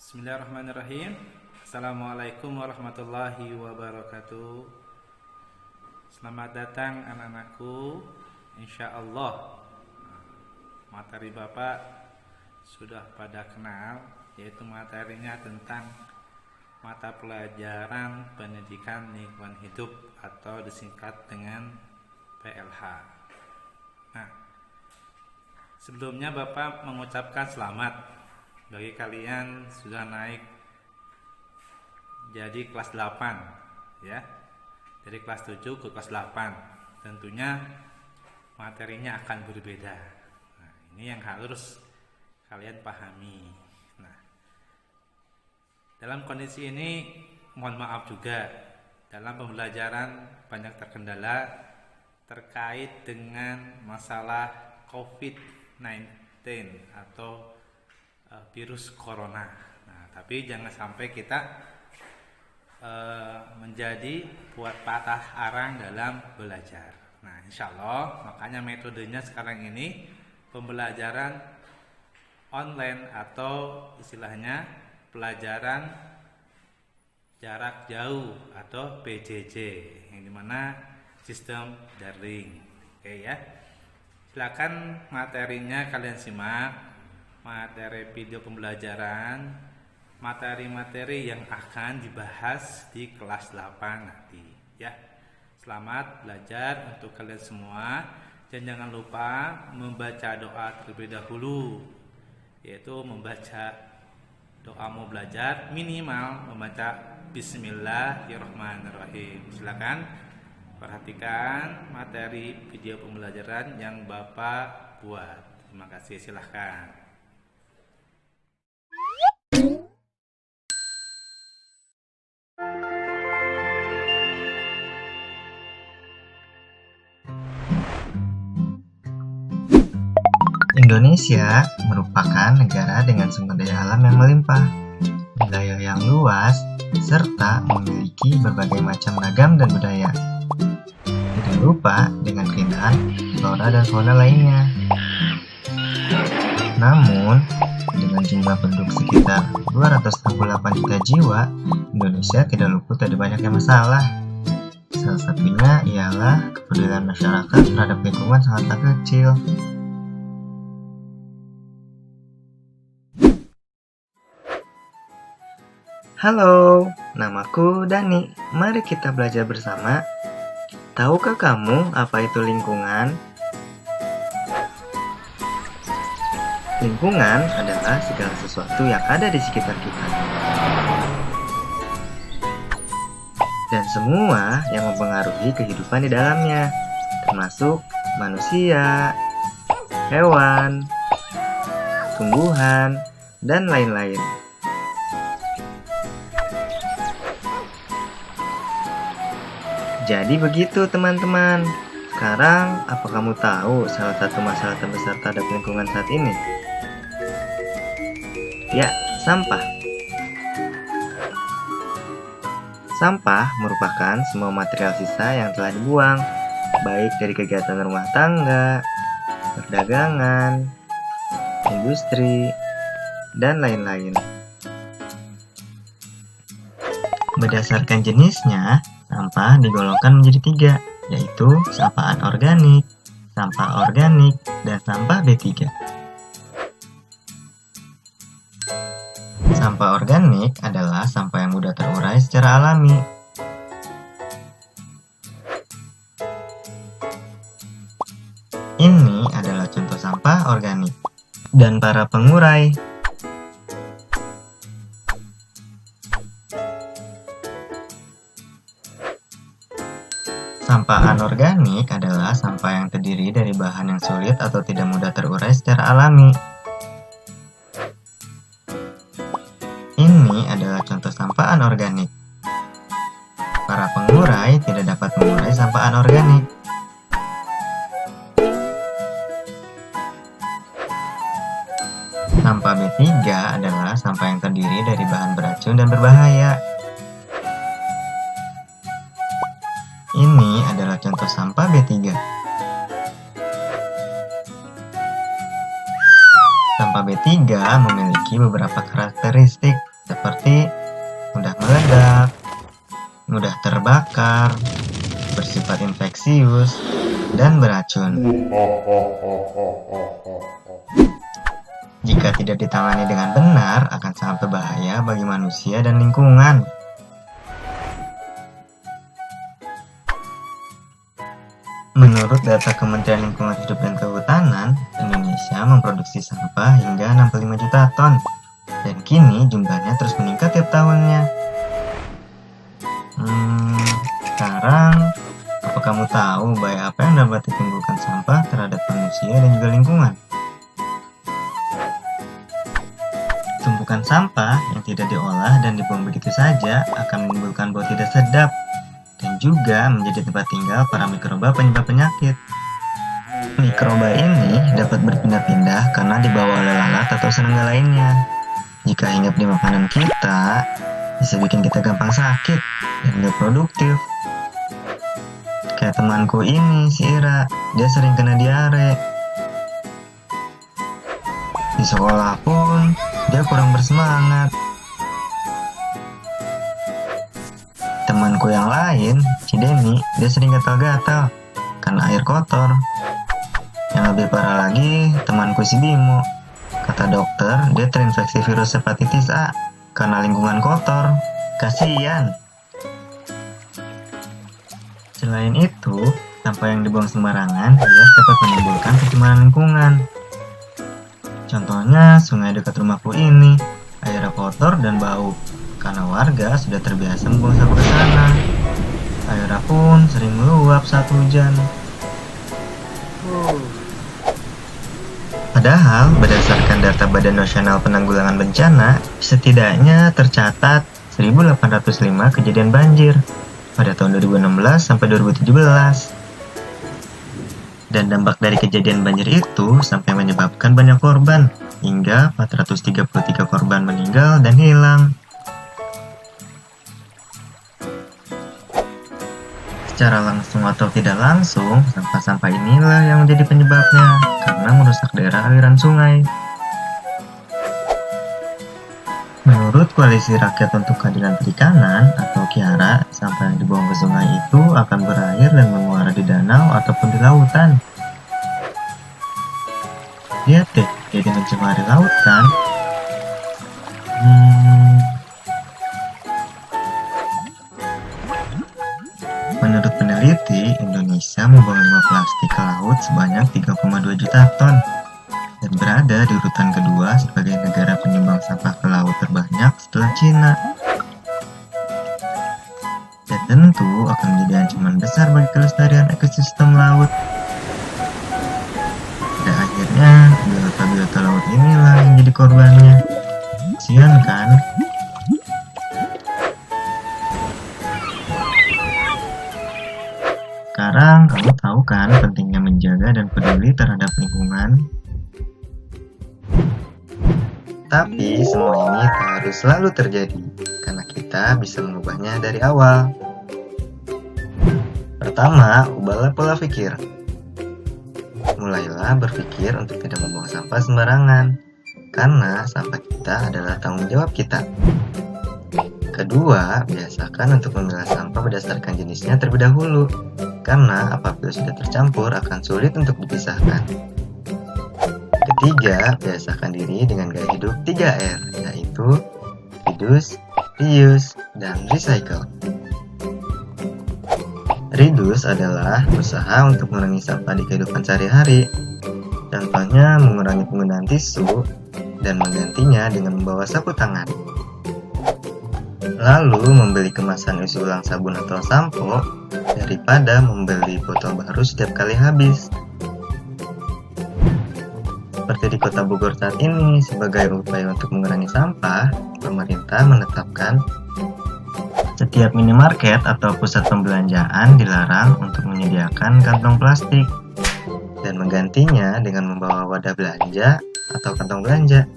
Bismillahirrahmanirrahim. Assalamualaikum warahmatullahi wabarakatuh. Selamat datang anak-anakku. Insya Allah materi Bapak sudah pada kenal, yaitu materinya tentang mata pelajaran pendidikan lingkungan hidup atau disingkat dengan PLH. Nah, sebelumnya Bapak mengucapkan selamat bagi kalian sudah naik jadi kelas 8 ya. Dari kelas 7 ke kelas 8. Tentunya materinya akan berbeda. Nah, ini yang harus kalian pahami. Nah, dalam kondisi ini mohon maaf juga dalam pembelajaran banyak terkendala terkait dengan masalah COVID-19 atau virus corona. Nah, tapi jangan sampai kita menjadi buat patah arang dalam belajar. Nah, insya Allah makanya metodenya sekarang ini pembelajaran online atau istilahnya pelajaran jarak jauh atau PJJ, yang dimana sistem daring. Oke ya, silakan materinya kalian simak. Materi video pembelajaran, materi-materi yang akan dibahas di kelas 8 nanti ya. Selamat belajar untuk kalian semua, dan jangan lupa membaca doa terlebih dahulu, yaitu membaca doa mau belajar minimal membaca Bismillahirrahmanirrahim. Silakan perhatikan materi video pembelajaran yang Bapak buat. Terima kasih, silahkan. Indonesia merupakan negara dengan sumber daya alam yang melimpah, wilayah yang luas, serta memiliki berbagai macam ragam dan budaya. Tidak lupa dengan keindahan flora dan fauna lainnya. Namun, dengan jumlah penduduk sekitar 268 juta jiwa, Indonesia tidak luput dari banyaknya masalah. Salah satunya ialah kepedulian masyarakat terhadap lingkungan sangatlah kecil. Halo, namaku Dani. Mari kita belajar bersama. Tahukah kamu apa itu lingkungan? Lingkungan adalah segala sesuatu yang ada di sekitar kita, dan semua yang mempengaruhi kehidupan di dalamnya, termasuk manusia, hewan, tumbuhan, dan lain-lain. Jadi begitu teman-teman. Sekarang, apa kamu tahu salah satu masalah terbesar terhadap lingkungan saat ini? Ya, sampah. Sampah merupakan semua material sisa yang telah dibuang, baik dari kegiatan rumah tangga, perdagangan, industri, dan lain-lain. Berdasarkan jenisnya, sampah digolongkan menjadi 3, yaitu sampah anorganik, sampah organik, dan sampah B3. Sampah organik adalah sampah yang mudah terurai secara alami. Ini adalah contoh sampah organik. Dan para pengurai. Sampah anorganik adalah sampah yang terdiri dari bahan yang sulit atau tidak mudah terurai secara alami. Ini adalah contoh sampah anorganik. Para pengurai tidak dapat mengurai sampah anorganik. Sampah B3 adalah sampah yang terdiri dari bahan beracun dan berbahaya. Ini adalah contoh sampah B3. Sampah B3 memiliki beberapa karakteristik. seperti mudah meledak, mudah terbakar, bersifat infeksius, dan beracun. Jika tidak ditangani dengan benar, akan sangat berbahaya bagi manusia dan lingkungan. Menurut data Kementerian Lingkungan Hidup dan Kehutanan, Indonesia memproduksi sampah hingga 65 juta ton, dan kini jumlahnya terus meningkat tiap tahunnya. Sekarang, apa kamu tahu bahaya apa yang dapat ditimbulkan sampah terhadap manusia dan juga lingkungan? Tumpukan sampah yang tidak diolah dan dibuang begitu saja akan menimbulkan bau tidak sedap dan juga menjadi tempat tinggal para mikroba penyebab penyakit. Mikroba ini dapat berpindah-pindah karena dibawa oleh lalat atau serangga lainnya. Jika hinggap di makanan kita, bisa bikin kita gampang sakit dan gak produktif. Kayak temanku ini, si Ira, dia sering kena diare. Di sekolah pun, dia kurang bersemangat. Temanku yang lain, si Denny, dia sering gatal-gatal karena air kotor. Yang lebih parah lagi, temanku si Bimo. Kata dokter, dia terinfeksi virus hepatitis A karena lingkungan kotor. Kasian. Selain itu, sampah yang dibuang sembarangan jelas dapat menimbulkan pencemaran lingkungan. Contohnya, sungai dekat rumahku ini, airnya kotor dan bau karena warga sudah terbiasa membuang sampah ke sana. Airnya pun sering meluap saat hujan. Padahal, berdasarkan data Badan Nasional Penanggulangan Bencana, setidaknya tercatat 1.805 kejadian banjir pada tahun 2016 sampai 2017. Dan dampak dari kejadian banjir itu sampai menyebabkan banyak korban, hingga 433 korban meninggal dan hilang. Secara langsung atau tidak langsung, sampah-sampah inilah yang menjadi penyebabnya karena merusak daerah aliran sungai. Menurut Koalisi Rakyat untuk Keadilan Perikanan atau KIARA, sampah yang dibuang ke sungai itu akan berair dan menguara di danau ataupun di lautan. Lihat deh, jadi mencemari laut kan? Menurut peneliti, Indonesia membuang limbah plastik ke laut sebanyak 3,2 juta ton dan berada di urutan kedua sebagai negara penyumbang sampah ke laut terbanyak setelah Cina. Dan tentu akan menjadi ancaman besar bagi kelestarian ekosistem laut. Pada akhirnya, biota-biota laut inilah yang jadi korbannya. Kasian kan? Sekarang kamu tahu kan pentingnya menjaga dan peduli terhadap lingkungan? Tapi semua ini tak harus selalu terjadi, karena kita bisa mengubahnya dari awal. Pertama, ubahlah pola pikir. Mulailah berpikir untuk tidak membuang sampah sembarangan, karena sampah kita adalah tanggung jawab kita. Kedua, biasakan untuk memilah sampah berdasarkan jenisnya terlebih dahulu, karena apabila sudah tercampur akan sulit untuk dipisahkan. Ketiga, biasakan diri dengan gaya hidup 3R, yaitu reduce, reuse, dan recycle. Reduce adalah usaha untuk mengurangi sampah di kehidupan sehari-hari. Contohnya mengurangi penggunaan tisu dan menggantinya dengan membawa sapu tangan. Lalu membeli kemasan isi ulang sabun atau sampo daripada membeli botol baru setiap kali habis. Seperti di Kota Bogor saat ini, sebagai upaya untuk mengurangi sampah, pemerintah menetapkan setiap minimarket atau pusat pembelanjaan dilarang untuk menyediakan kantong plastik dan menggantinya dengan membawa wadah belanja atau kantong belanja.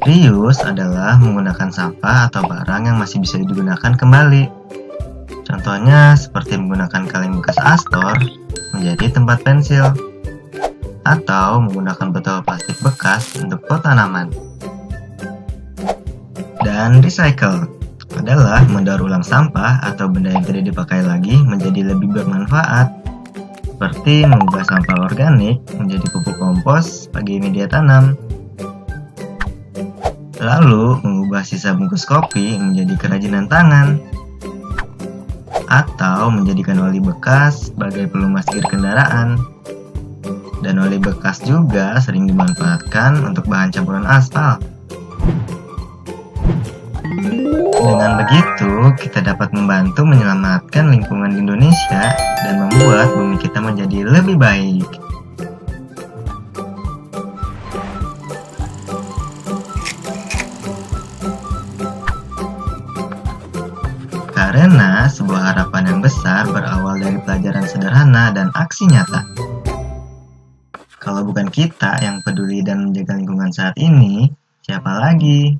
Reuse adalah menggunakan sampah atau barang yang masih bisa digunakan kembali. Contohnya seperti menggunakan kaleng bekas Astor menjadi tempat pensil. atau menggunakan botol plastik bekas untuk pot tanaman. Dan recycle adalah mendaur ulang sampah atau benda yang tidak dipakai lagi menjadi lebih bermanfaat, seperti mengubah sampah organik menjadi pupuk kompos bagi media tanam, lalu mengubah sisa bungkus kopi menjadi kerajinan tangan, atau menjadikan oli bekas sebagai pelumas gear kendaraan. Dan oli bekas juga sering dimanfaatkan untuk bahan campuran aspal. Dengan begitu, kita dapat membantu menyelamatkan lingkungan di Indonesia dan membuat bumi kita menjadi lebih baik. Karena sebuah harapan yang besar berawal dari pelajaran sederhana dan aksi nyata. Kalau bukan kita yang peduli dan menjaga lingkungan saat ini, siapa lagi?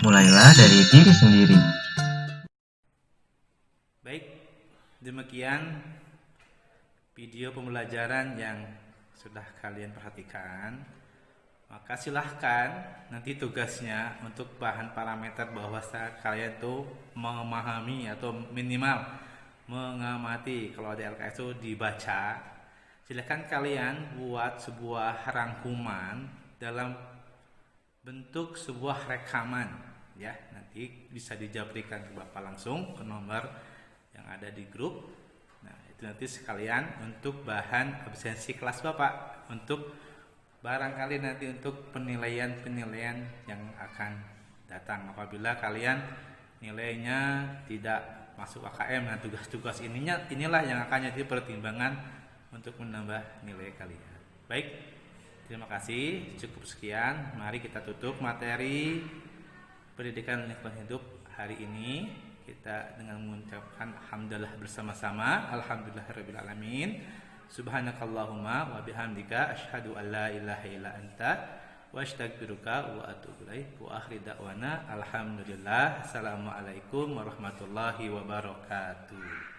Mulailah dari diri sendiri. Baik, demikian video pembelajaran yang sudah kalian perhatikan. Maka silahkan nanti tugasnya untuk bahan parameter bahwa kalian tuh memahami atau minimal mengamati. Kalau ada LKS itu dibaca. Silahkan kalian buat sebuah rangkuman dalam bentuk sebuah rekaman, ya. Nanti bisa dijabrikan ke Bapak langsung ke nomor yang ada di grup. Nah, itu nanti sekalian untuk bahan absensi kelas Bapak, untuk barangkali nanti untuk penilaian yang akan datang apabila kalian nilainya tidak masuk AKM. Nah, tugas-tugas inilah yang akan jadi pertimbangan untuk menambah nilai kalian. Baik, terima kasih. Cukup sekian. Mari kita tutup materi pendidikan lingkungan hidup hari ini. Kita dengan mengucapkan alhamdulillah bersama-sama. Alhamdulillahirabbil alamin. Subhanakallahumma wa bihamdika asyhadu an la ilaha illa anta wa astaghfiruka wa atubu ilaik. Wa akhir da'wana alhamdulillah. Assalamualaikum warahmatullahi wabarakatuh.